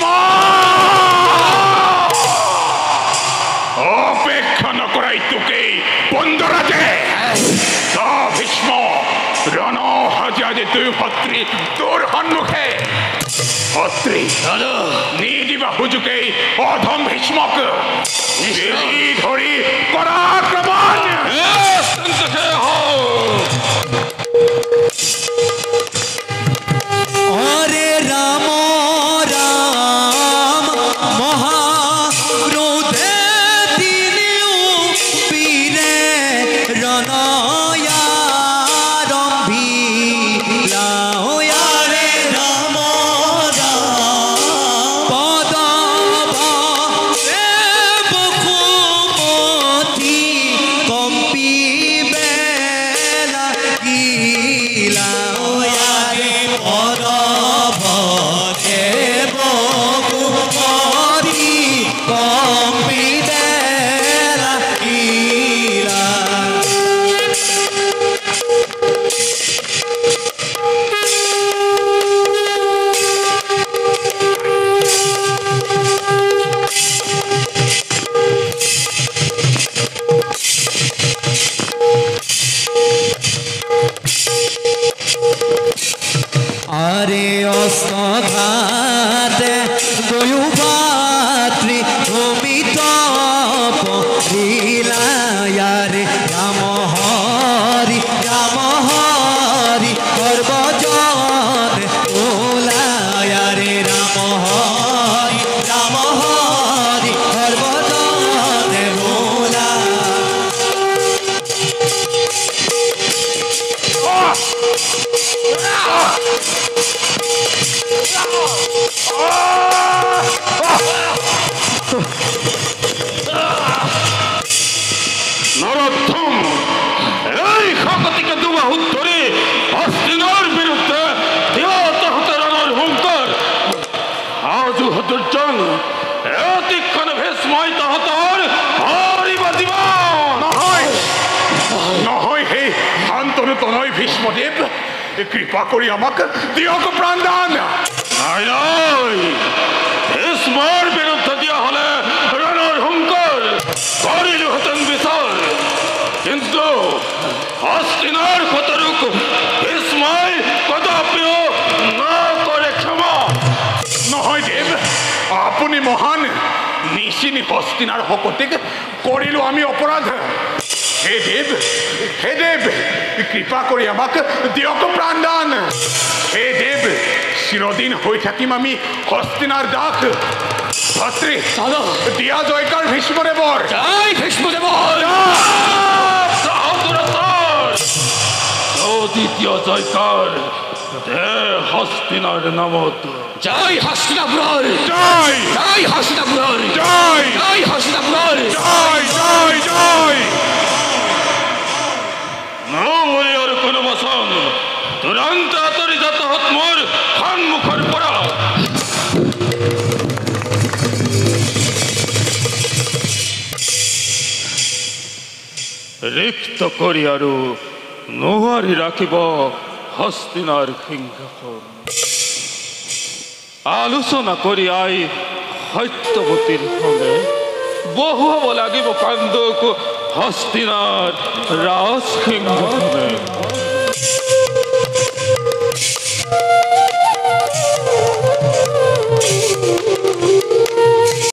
ভীষ্ম অপেক্ষা নকৰাই তোকে বন্ধুৰাজে ভীষ্ম ৰণ হাজাৰে দুই ভদ্ৰী তোৰ সন্মুখে ভদ্ৰী নিদিবা সুযোগে অধম ভীষ্মক ধৰি পৰাক্ৰমণ অরে রাম রাম মহাক্রোধে দিনিও পীরে রণয়ারম্ভিলা রে রাম রাম পদব বকুমতি কম্পিবে লাগিলা রে পদব বকুমতি কম্পিবে লাগিলা আরে অস্তঘাতে দয়ুভাত্রি ভূমিত পরিলায়ারে রাম হরি সর্বজন ওলায়ারে রাম হরি সর্বজন ওলা নরোত্তম এই শকতিকে দুবাহু ধরে হস্তিনার বিরুদ্ধে রণর হুঙ্কার আজু হতুর্জন এতিক্ষণ ভীষ্ময় তাহাতর হরিব দিবান নহয় নহয় হে শান্তনু তনয় ভীষ্মদেব কৃপা কৰি আমাক দিয়ক প্ৰাণদান নাই নাই ভীষ্মৰ বিৰুদ্ধে দিয়া হলে ৰণৰ হুঙ্কাৰ কৰিলোহেঁতেন বিচাৰ কিন্তু হস্তিনাৰ খতৰুক ভীষ্মই কদাপিও নকৰে ক্ষমা নহয় দেৱ আপুনি মহান নিচিনি হস্তিনাৰ শকতিক কৰিলো আমি অপৰাধ হে দেৱ কৃপা কৰি আমাক দিয়ক প্ৰাণদান হে দেৱ চিৰদিন হৈ থাকিম আমি হস্তিনাৰ দাস ভাতৃ দিয়া জয়কাৰ ভীষ্মদেৱৰ জয় ভীষ্মদেৱৰ দ্বিতীয় জয়কাৰ দে হস্তিনাৰ নামত জয় হস্তিনাপুৰৰ জয় জয় হস্তিনাপুৰৰ জয় জয় হস্তিনাপুৰৰ জয় জয় জয় নৱৰীয়ৰ কোনো বচন তুৰন্ত আঁতৰি যাত মোৰ সন্মুখৰ পৰা ৰিক্ত কৰি আৰু নোৱাৰি ৰাখিব হস্তিনাৰ সিংহাসন আলোচনা কৰি আই সত্যৱতীৰ সঙ্গে বহুৱাব লাগিব পাণ্ডুক হস্তিনাৰ ৰাজ সিংহাসন